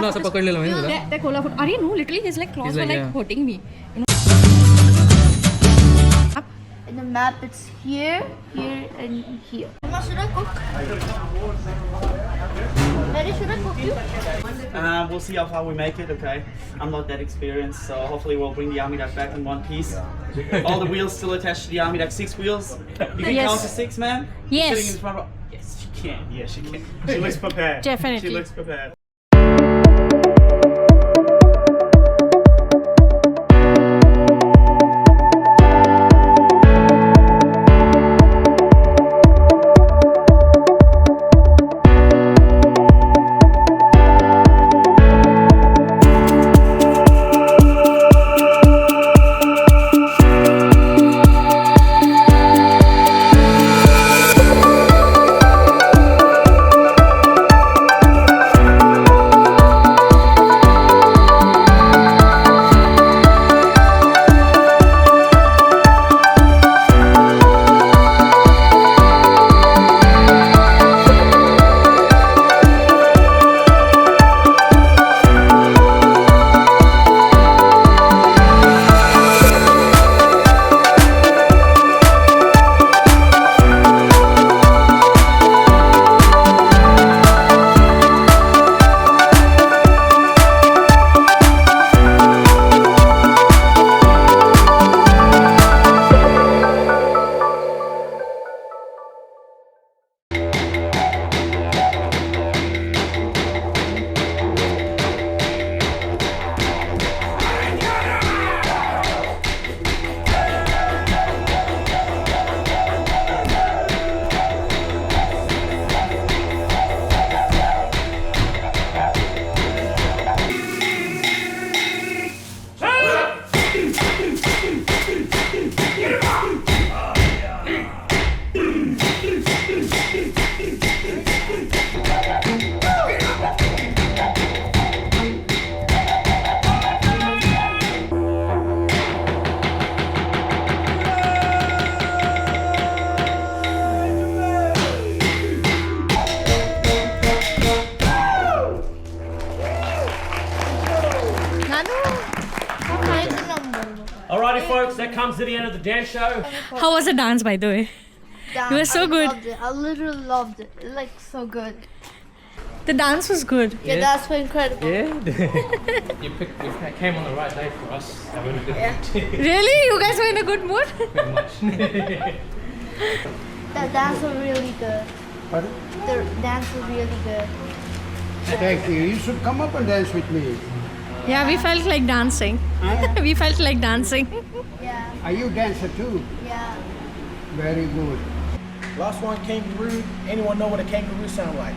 पुन्हा असं पकडलेलं माहिती तुला? त्या कोल्हापूर अरे know literally his like clause were like hurting me In the map, it's here, here, and here. Mama, should I cook? Daddy, should I cook you? We'll see how far we make it, okay? I'm not that experienced, so hopefully we'll bring the army duck back in one piece. All the wheels still attached to the army duck, 6 wheels. You can count to 6, man? Yes. Sitting in front of... Yes, she can. Yes, she can. She looks prepared. Definitely. She looks prepared. Alrighty folks, that comes to the end of the dance show. How was the dance by the way? You were so good. Loved it. I literally loved it. It like so good. The dance was good. Yeah, that's so incredible. You came on the right day for us. That would have been Really? You guys were in a good mood? pretty much. That dance was really good. Pardon? The dance was really good. Thank you. You should come up and dance with me. Yeah, we felt like dancing. We felt like dancing. Yeah, Are you dancer too? yeah. Very good. Last one, kangaroo. Anyone know what a kangaroo sound like?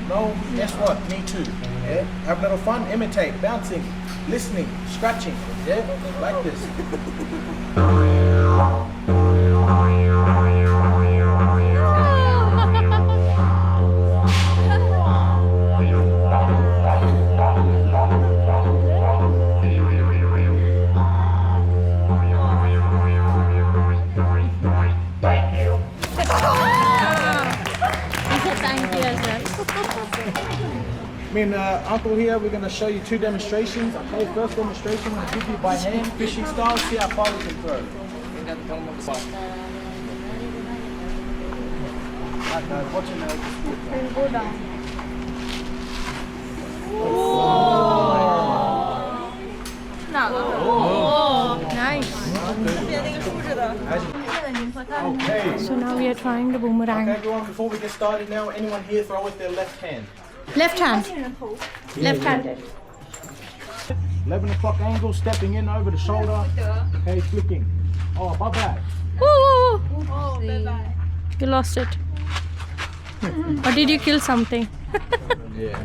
No? Guess what? Me too. Yeah? Have a little fun, imitate, bouncing, listening, scratching. Yeah? Like this. Me and Uncle here, we're going to show you 2 demonstrations. Okay, first demonstration, I'm going to give you by hand, fishing style, see how far we can throw. Right, guys, watch it now. Then go down. Nice. Okay. So now we are trying the boomerang. Okay, everyone, before we get started now, anyone here throw with their left hand. Left hand. Left-handed. 11 o'clock angle, stepping in over the shoulder. Okay, flicking. Oh, above that. Woo! You lost it. Or did you kill something? Yeah.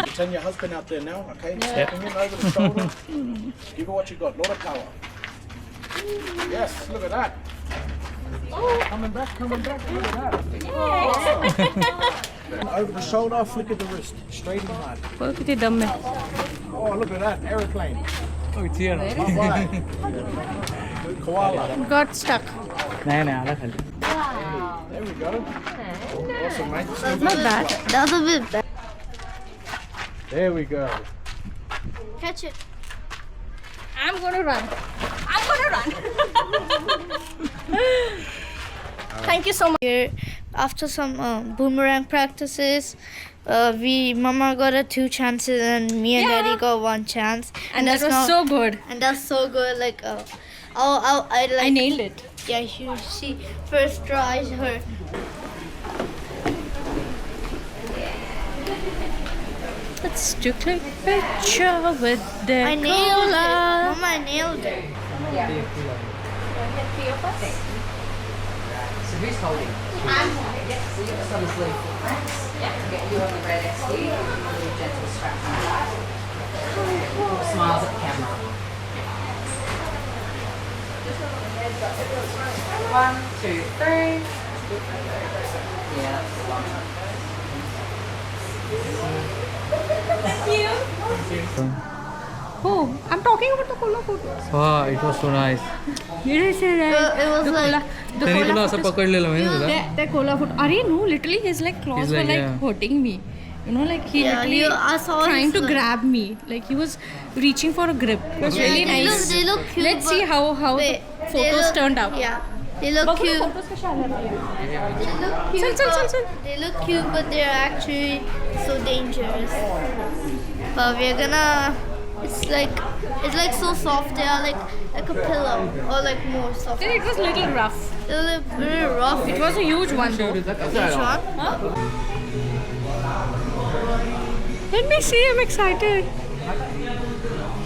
Pretend your husband out there now, okay? Stepping in over the shoulder. Give her what you got, lot of power. Yes, look at that. Coming back, look at that. Over the shoulder, flick of the wrist, straight and hard. Oh, कितनी दम में. Oh, look at that, aeroplane. Oh, it's here. Not right. Koala. Got stuck. नाही नाही आला खाली. There we go. Awesome, mate. Not bad. That was a bit bad. There we go. Catch it. I'm gonna run. Thank you so much. Here, after some boomerang practices, Mama got 2 chances and me and Daddy got 1 chance. And that was so good. And that's so good. Like, I nailed it. Yeah, she first tries her. Let's do click picture with the I nailed it. koala. Mama, I nailed it. So who's holding? So you've got some sleeve. Get you on the red XD, really gentle strap on that. Smiles at the camera. 1, 2, 3. Yeah, that's the one. Oh, I'm talking about the koala photos. Wow, it was so nice. It was like the त्यांनी तुला koala असं photos. पकडलेलं माहिती तुला? The koala photo. Arey, no, literally his like claws He's were like, like yeah. hurting me. You know, like he Yeah, literally I saw trying his, to grab me. Like he was reaching for a grip. It was really they nice. They look cute. Let's see but how they- the they photos look- turned out. Yeah, they look cute. Photos कशा आल्या? They look cute. Chal. but- They look cute, but they're actually so dangerous. But we're gonna. It's like so soft. They are like a pillow or like more soft. Then it was little rough. They're like very rough. It was a huge one though. Which one? Let me see, I'm excited.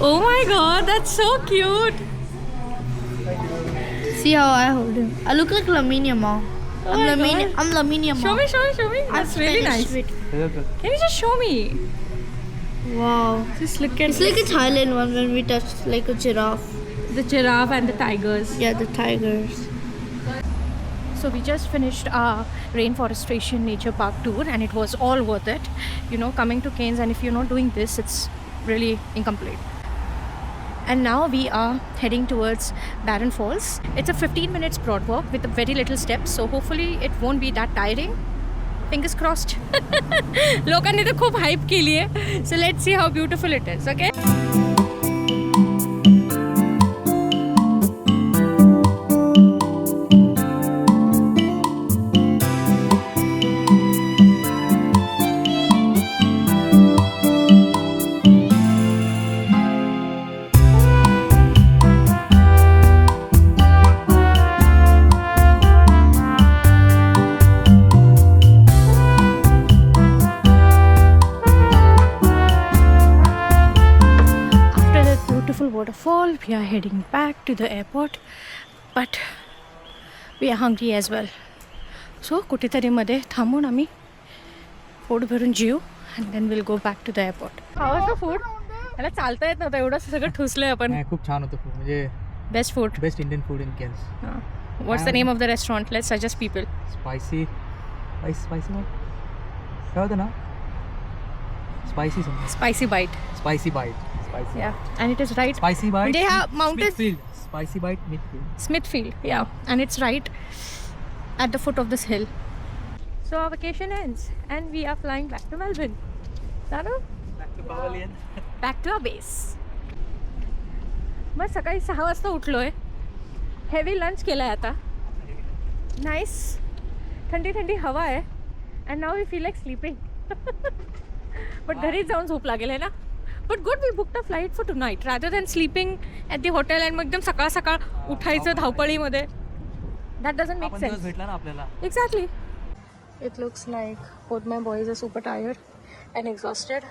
Oh my god, that's so cute. See how I hold him. I look like Laminia Ma. Oh my God. I'm Laminia Ma. Show me. That's really nice. Can you just show me? Wow. Just look at It's like a Thailand one when we touched like a giraffe. the giraffe and the tigers. Yeah, the tigers. So we just finished our Rainforestation Nature Park tour and it was all worth it. You know, coming to Cairns, and if you're not doing this, it's really incomplete. And now we are heading towards Barren Falls. It's a 15 minutes broad walk with very little steps, so hopefully it won't be that tiring. Fingers crossed. लोकांनी तो खूप hype केली है. So let's see how beautiful it is, okay? Waterfall, we are heading back to the airport, but we are hungry as well. So कुठेतरी मध्ये थांबून आम्ही pot भरून जेऊ and then we'll go back to the airport. How was the food? मला चालता येत नव्हतं, एवढं सगळं ठुसलंय आपण. नाही, खूप छान होतं food. म्हणजे Best food. Best Indian food in Cairns. What's the name of the restaurant? Let's suggest people. Spicy what? काय होतं ना? Spicy something. Spicy bite. Spicy bite. Spicy. Yeah, and it is right. Spicy bite. They have mountains. Smithfield. Spicy bite Smithfield. Smithfield, yeah, and it's right at the foot of this hill. So our vacation ends and we are flying back to Melbourne. Danu? Back to Pavilion. Back to our base. मग सकाळी 6 वाजता उठलोय. Heavy lunch केलाय आता. Nice. थंडी थंडी हवा आहे. And now we feel like sleeping. But घरी जाऊन झोप लागेल है ना. But good, we booked a flight for tonight rather than sleeping at the hotel and एकदम सकाळ सकाळ उठायचं धावपळीमध्ये. That doesn't make sense. भेटला ना आपल्याला. Exactly. It looks like both my boys are super tired and exhausted.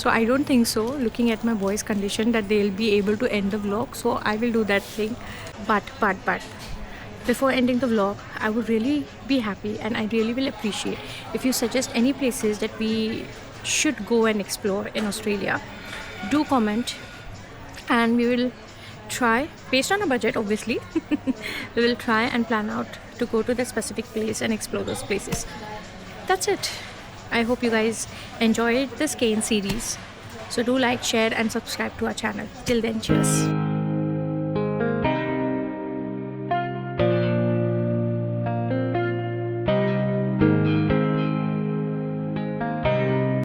So I don't think so, looking at my boys' condition, that they'll be able to end the vlog. So I will do that thing. But before ending the vlog, I would really be happy and I really will appreciate if you suggest any places that we should go and explore in Australia. Do comment and we will try, based on a budget obviously, we will try and plan out to go to the specific place and explore those places. That's it. I hope you guys enjoyed this Cairns series. So do like, share and subscribe to our channel. Till then, cheers.